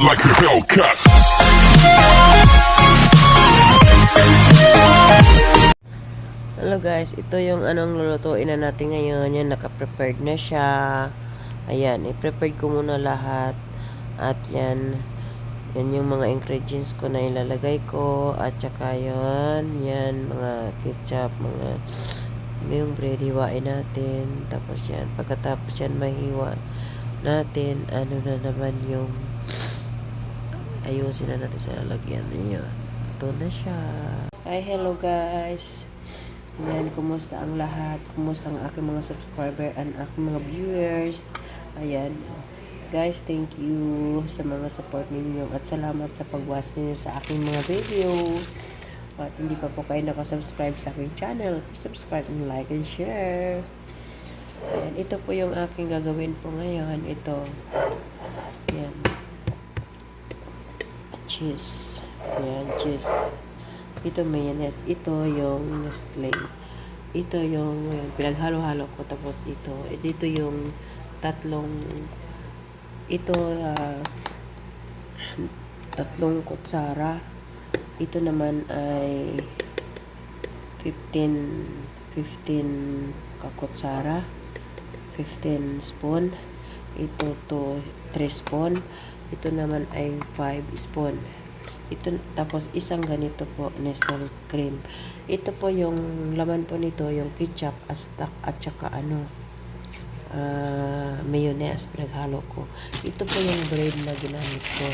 like a Hellcat. Hello guys, ito yung anong lulutuin na natin ngayon. Yan, naka-prepared na siya. Ayan, i-prepared ko muna lahat. At yan yung mga ingredients ko na ilalagay ko. At saka yan, mga ketchup, yung bread, hiwain natin. Tapos yan, pagkatapos yan mahiwa natin, ano na naman yung ayusin na natin sa lalagyan. Ayan, ito na siya. Hi, hello guys. Ayan, kumusta ang lahat? Kumusta ang aking mga subscriber and aking mga viewers? Ayan. Guys, thank you sa mga support ninyo at salamat sa pag-watch ninyo sa aking mga video. At hindi pa po kayo nakasubscribe sa aking channel, subscribe and like and share. Ayan, ito po yung aking gagawin po ngayon. Ito. Ayan. Cheese. Ayan, cheese. Ito mayonnaise. Ito yung Nestle. Ito yung pinaghalo-halo ko. Tapos ito. Dito yung tatlong kutsara. Ito naman ay 15 kakutsara. 15 spoon. Ito 3 spoon. Ito naman ay 5 spoon. Ito, tapos isang ganito po, Nestle cream. Ito po yung laman po nito, yung ketchup, at saka mayonnaise, pinaghalo ko. Ito po yung bread na ginamit ko.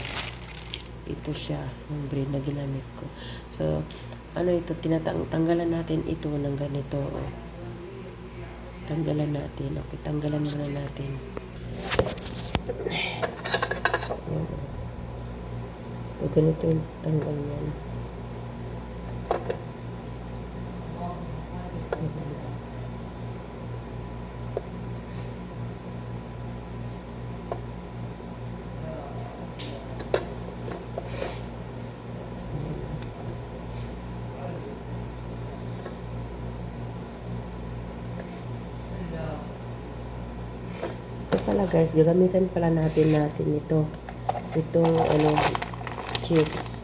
Ito siya, yung bread na ginamit ko. So, ito, tanggalan natin ito ng ganito. Tanggalan natin. Okay, tanggalan muna natin. So, ganito yung tanggal niyan. Ito pala guys, gagamitan pala natin ito. Itong cheese.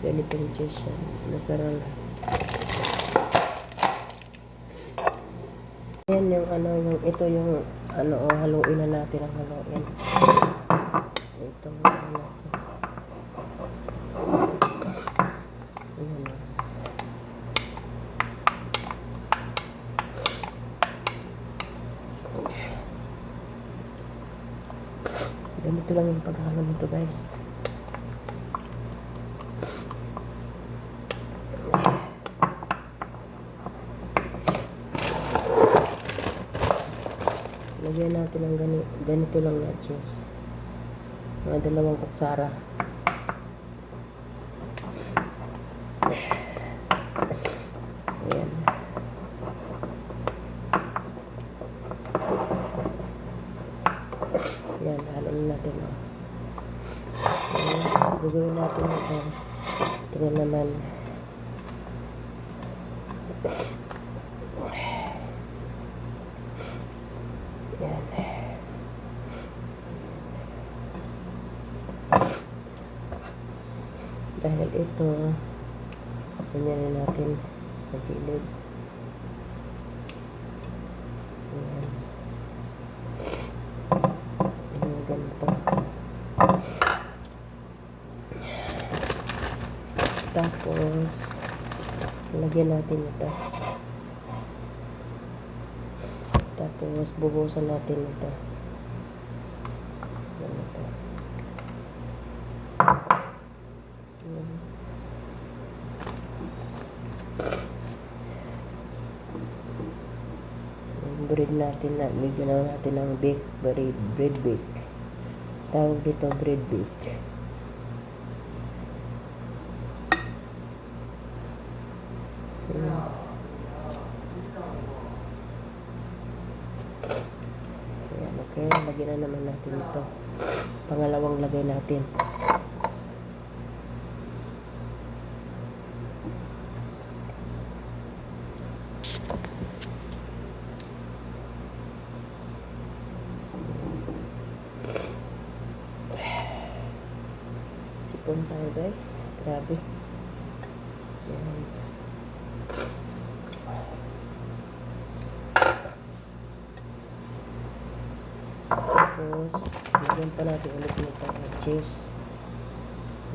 Ganitong cheese yan. Nasarang. Yan yung haluin na natin ang haluin. Ito natin. Ayan. Ganito lang yung paghalo nito guys. Lagyan natin ng ganito lang na cheese. Mga 2 kutsara. Ayan. Ayan, halo na natin. Gagawin natin ito. Ito na naman. Ayan. Dahil ito, ganyan natin sa gilid. Ayan. Ayan, ganito. Tapos, lagyan natin ito. Tapos, bubusan natin ito. Ganito. Bread natin na, bigyan na natin ng bread bake. Tawag dito bread bake. Ayan, okay. Lagyan na naman natin ito. Pangalawang lagay natin. hapon tayo guys. Grabe. Yan. Tapos, lagyan pa natin ulit nito ng cheese.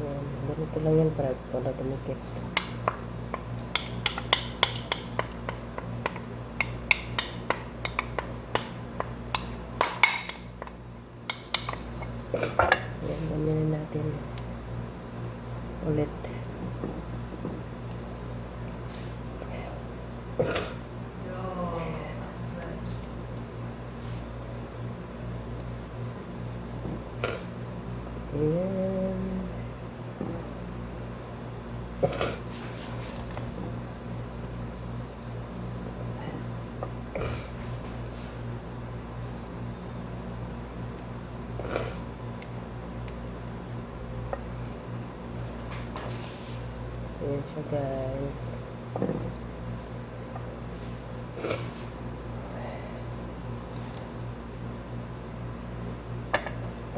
Yan. Ganito lang yan para pala dumikit. Yan, ganyan natin ulit. Ayan. Ayan siya guys.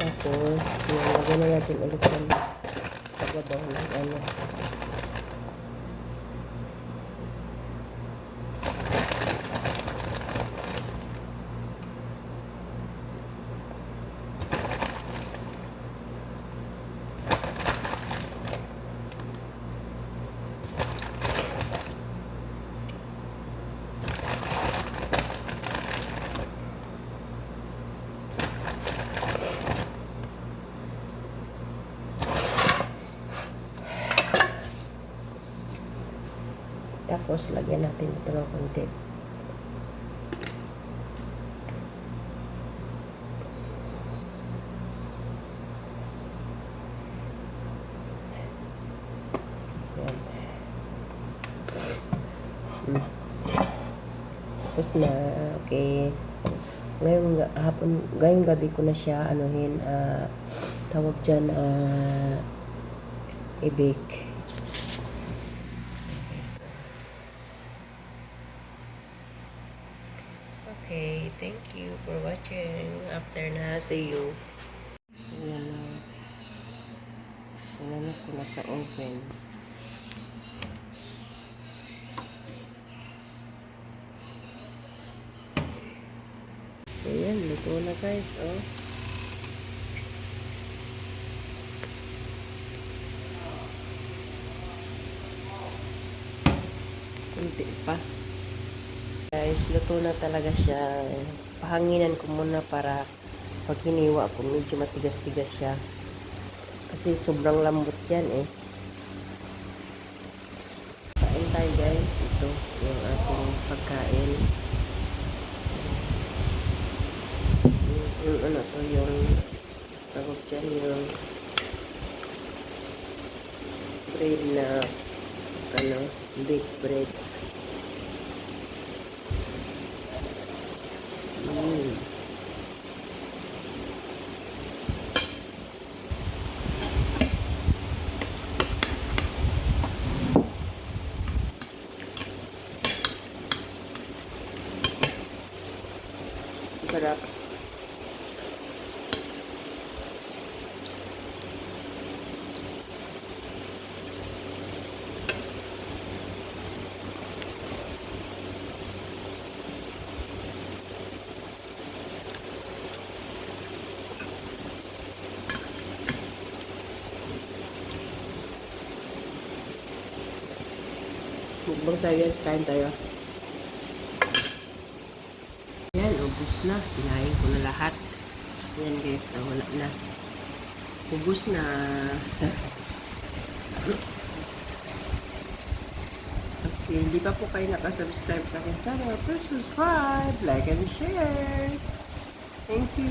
Tapos, lagyan na natin ulit ng pagbabaw ng ano. Tapos, lagyan natin ito ng konti. Yan. Tapos na, okay. Ngayong gabi ko na siya, anuhin, tawag dyan, i-bake. Okay, thank you for watching. After na, see you. Ayan na. Ayan na ko na sa oven. Ayan, luto na guys, oh. Kunti pa. Guys, luto na talaga siya. Pahanginan ko muna para pag hiniwa ko, medyo matigas-tigas siya. Kasi sobrang lambot yan eh. Kain tayo guys. Ito yung ating pagkain. Yung ano to, yung tawag dyan, yung bread na ano, baked bread. Sarap. Mukbang tayo guys, kain tayo. Yan, ubus na. Pinain ko na lahat. Yan guys, wala na. Ubus na. Okay, hindi pa po kayo nakasubscribe sa aking channel, please subscribe, like, and share. Thank you.